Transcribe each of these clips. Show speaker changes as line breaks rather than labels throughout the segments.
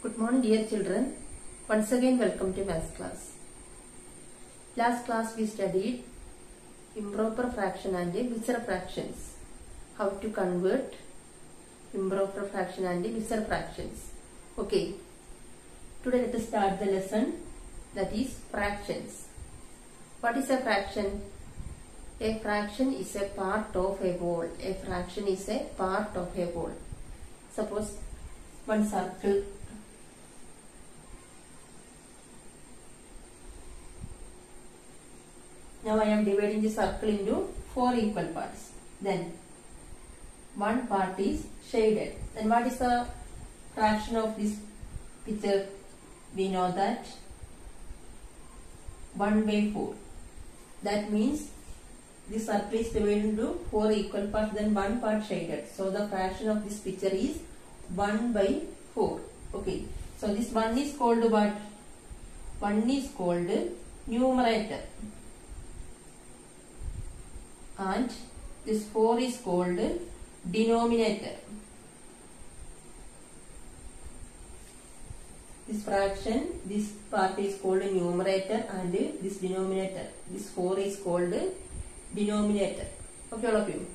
Good morning dear children. Once again welcome to maths class. Last class we studied improper fraction and mixed fractions. How to convert improper fraction and mixed fractions. Okay. Today let us start the lesson, that is fractions. What is a fraction? A fraction is a part of a whole. A fraction is a part of a whole. Suppose one circle. Now I am dividing the circle into 4 equal parts. Then one part is shaded. Then what is the fraction of this picture? We know that 1/4. That means this circle is divided into 4 equal parts, then one part shaded. So the fraction of this picture is 1/4. Okay. So this 1 is called what? 1 is called numerator. And this 4 is called denominator. This fraction, this part is called numerator and this denominator. This 4 is called denominator. Okay, all of you.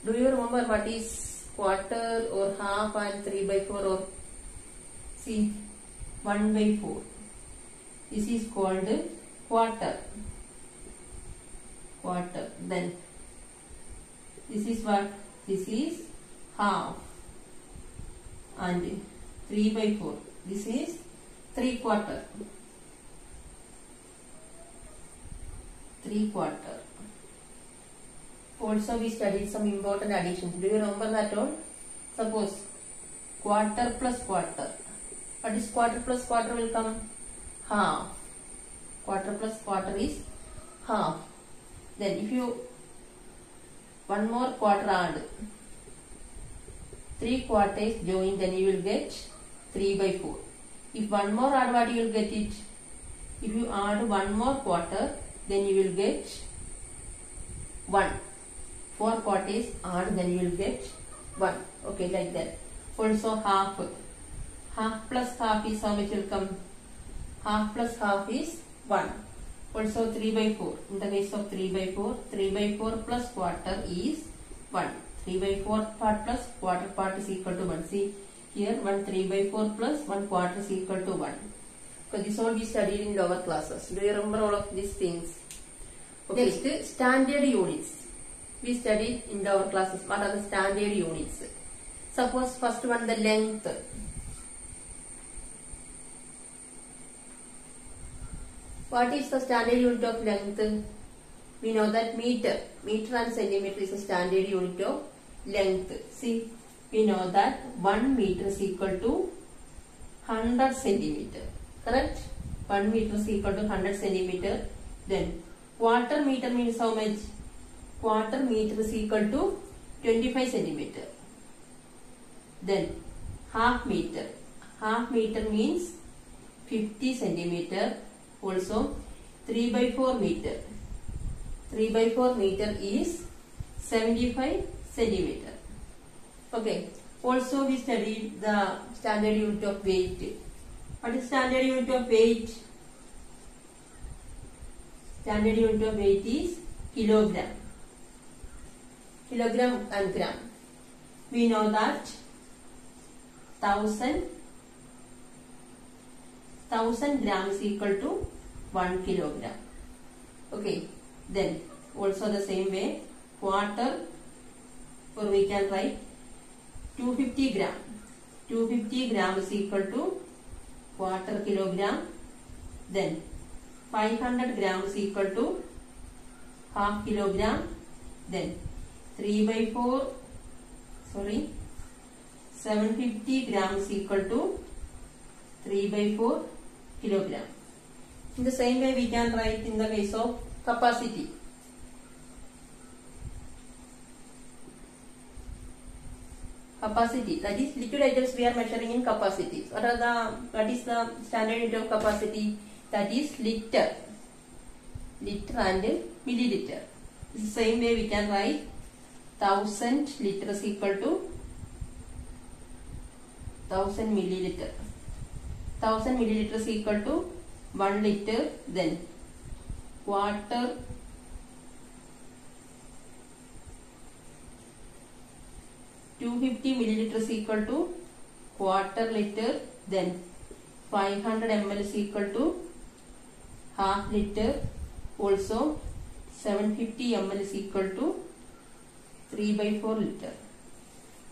Do you remember what is quarter or half and 3/4 or see 1/4? This is called quarter. Quarter. Then this is what? This is half. And 3/4. This is 3/4. 3/4. Also we studied some important additions. Do you remember that all? Suppose quarter plus quarter. What is quarter plus quarter will come? Half. Quarter plus quarter is half. Then if you one more quarter add, 3 quarters join, then you will get 3/4. If one more add, what you will get it? If you add one more quarter, then you will get 1. 4 quarters add, then you will get 1. Okay, like that. Also half. Half plus half is how much will come? Half plus half is 1. Also 3/4. In the case of 3/4, 3/4 plus quarter is 1. 3/4 part plus quarter part is equal to 1. See here, 1 3/4 plus 1 quarter is equal to 1. So this all we studied in lower classes. Do you remember all of these things? Okay. Next, standard units. We studied in lower classes. What are the standard units? Suppose first one, the length. What is the standard unit of length? We know that meter. Meter and centimeter is a standard unit of length. See, we know that 1 meter is equal to 100 centimeter. Correct? 1 meter is equal to 100 centimeter. Then quarter meter means how much? Quarter meter is equal to 25 centimeter. Then half meter. Half meter means 50 centimeter. Also 3/4 meter. 3/4 meter is 75 centimeter. Okay. Also we studied the standard unit of weight. What is standard unit of weight? Standard unit of weight is kilogram. Kilogram and gram. We know that 1000 grams is equal to 1 kilogram. Okay. Then also the same way, quarter, or we can write 250 gram. 250 gram is equal to quarter kilogram. Then 500 gram is equal to half kilogram. Then 750 gram is equal to 3/4 kilogram. In the same way we can write in the case of capacity. Capacity, that is liquid items we are measuring in capacity. What is the standard unit of capacity? That is liter. Liter and milliliter. In the same way we can write 1000 liters equal to 1000 milliliter. 1000 milliliters equal to 1 liter. Then quarter 250 milliliters equal to quarter liter. Then 500 ml is equal to half liter. Also 750 ml is equal to 3/4 liter.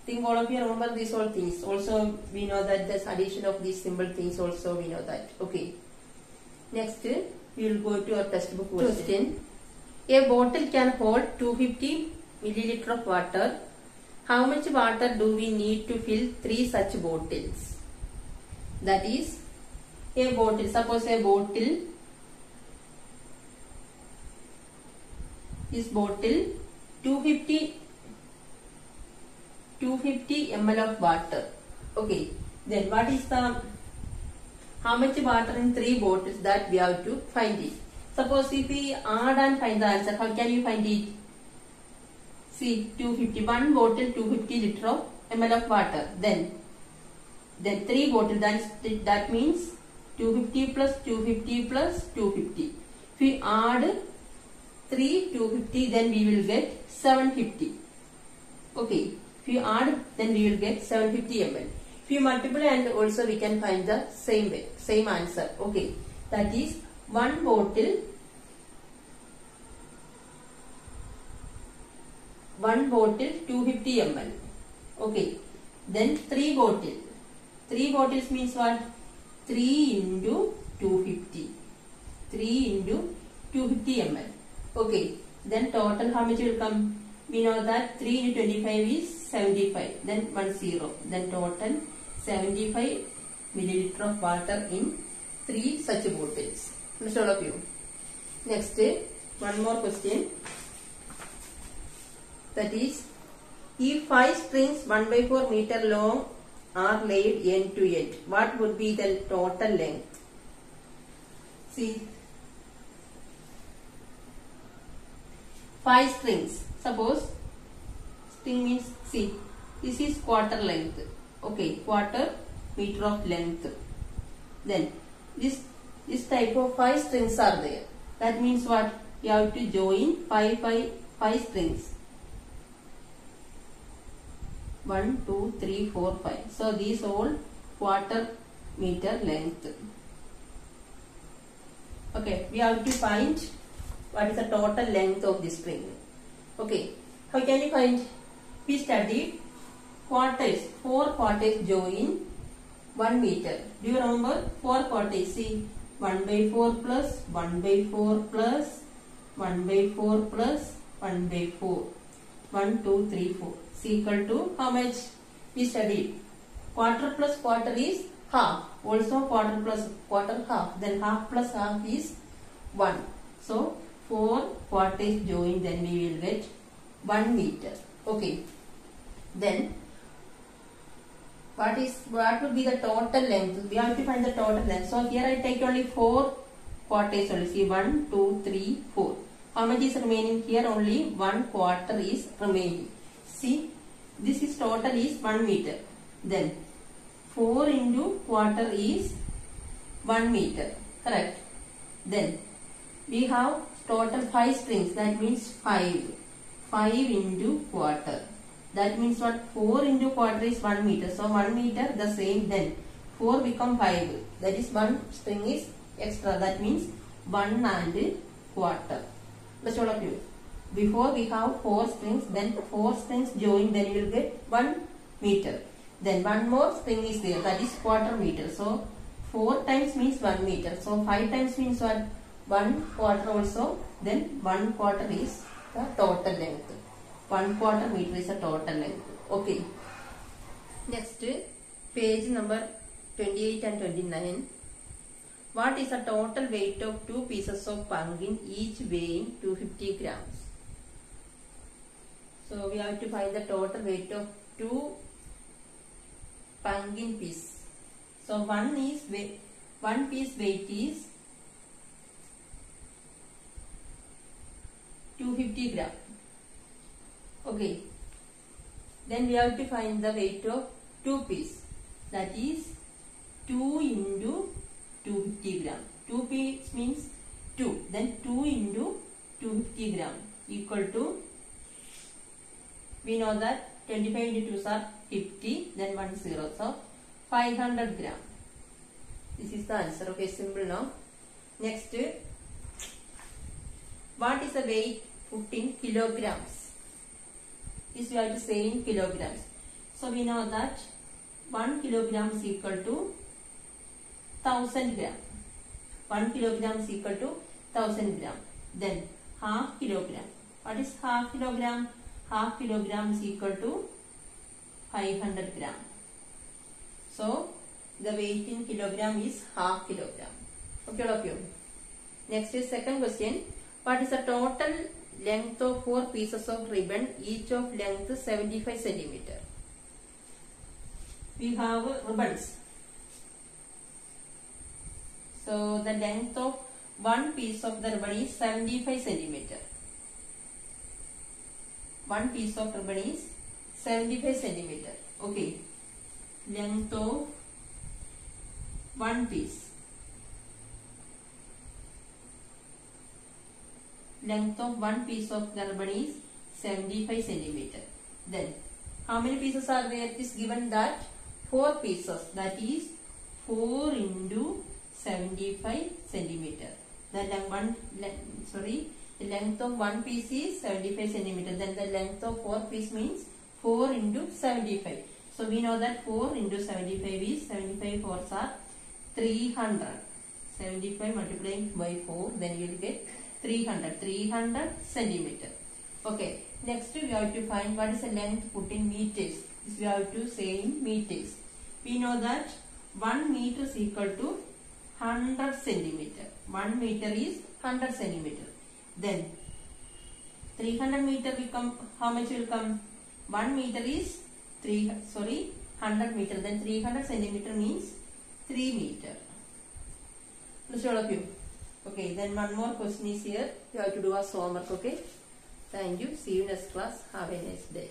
Think all of you remember these all things. Also we know that this addition of these simple things also we know that. Okay. Next we will go to our textbook question. A bottle can hold 250 milliliter of water. How much water do we need to fill 3 such bottles? That is a bottle. Suppose a bottle is bottle 250 ml of water. Okay. Then what is the how much water in 3 bottles that we have to find it. Suppose if we add and find the answer, how can you find it? See, 250 1 bottle 250 liter of ml of water. Then 3 bottle, that means 250 plus 250 plus 250. If we add 3 250, then we will get 750. Okay. If you add, then we will get 750 ml. If you multiply, and also we can find the same way, same answer. Okay. That is 1 bottle 250 ml. Okay. Then 3 bottle. 3 bottles means what? 3 into 250. 3 into 250 ml. Okay. Then total how much will come? We know that 3 into 25 is 75. Then 1 0. Then total 75 milliliter of water in 3 such bottles. Understood all of you? Next, one more question. That is, if 5 strings 1/4 meter long are laid end to end, what would be the total length? See, 5 strings. Suppose string means, see, this is quarter length. Okay, quarter meter of length. Then this type of 5 strings are there. That means what? You have to join 5 strings. 1 2 3 4 5. So these all quarter meter length. Okay, we have to find what is the total length of this string. Okay, how can you find? We studied quarters. 4 quarters join 1 meter. Do you remember 4 quarters? See, 1/4 plus 1/4 plus 1/4 plus 1/4. 1 2 3 4 is equal to how much? We studied quarter plus quarter is half. Also quarter plus quarter half. Then half plus half is 1. So 4 quarters join, then we will get 1 meter. Okay. Then what would be the total length? We have to find the total length. So here I take only 4 quarters only. See, 1 2 3 4. How much is remaining? Here only 1 quarter is remaining. See, this is total is 1 meter. Then 4 into quarter is 1 meter. Correct. Then we have total 5 strings. That means 5. 5 into quarter. That means what? 4 into quarter is 1 meter. So 1 meter the same. Then 4 become 5. That is 1 string is extra. That means 1 and quarter. That's all of you. Before we have 4 strings. Then 4 strings join. Then you will get 1 meter. Then 1 more string is there. That is quarter meter. So 4 times means 1 meter. So 5 times means what? 1 quarter also. Then 1 quarter is the total length. 1 quarter meter is the total length. Okay. Next, page number 28 and 29. What is the total weight of 2 pieces of pumpkin, each weighing 250 grams? So we have to find the total weight of 2 pumpkin pieces. So one piece weight is 250 gram. Okay. Then we have to find the weight of 2 pieces. That is 2 into 250 gram. 2 piece means 2. Then 2 into 250 gram equal to, we know that 25 into 2s are 50, then 1 0. So 500 gram. This is the answer. Okay, simple now. Next, what is the weight put in kilograms? This we have to say in kilograms. So we know that 1 kilogram is equal to 1000 gram. 1 kilogram is equal to 1000 gram. Then half kilogram. What is half kilogram? Half kilogram is equal to 500 gram. So the weight in kilogram is half kilogram. Okay, all of you. Next is second question. What is the total length of 4 pieces of ribbon, each of length 75 centimeter? We have ribbons. So the length of one piece of the ribbon is 75 centimeter. One piece of ribbon is 75 centimeter. Okay. Length of one piece. Length of one piece of the ribbon is 75 centimeter. Then how many pieces are there? It is given that 4 pieces, that is 4 into 75 centimeter. The length of one piece is 75 centimeter. Then the length of 4 piece means 4 into 75. So we know that 4 into 75 is 75 4s are 300. 75 multiplying by 4, then you will get 300 centimeter. Okay. Next we have to find what is the length put in meters. This we have to say in meters. We know that 1 meter is equal to 100 centimeter. 1 meter is 100 centimeter. Then 300 meter will come. How much will come? 1 meter is 100 meter. Then 300 centimeter means 3 meter. Listen all of you. Okay, then one more question is here. You have to do a homework. Okay. Thank you. See you next class. Have a nice day.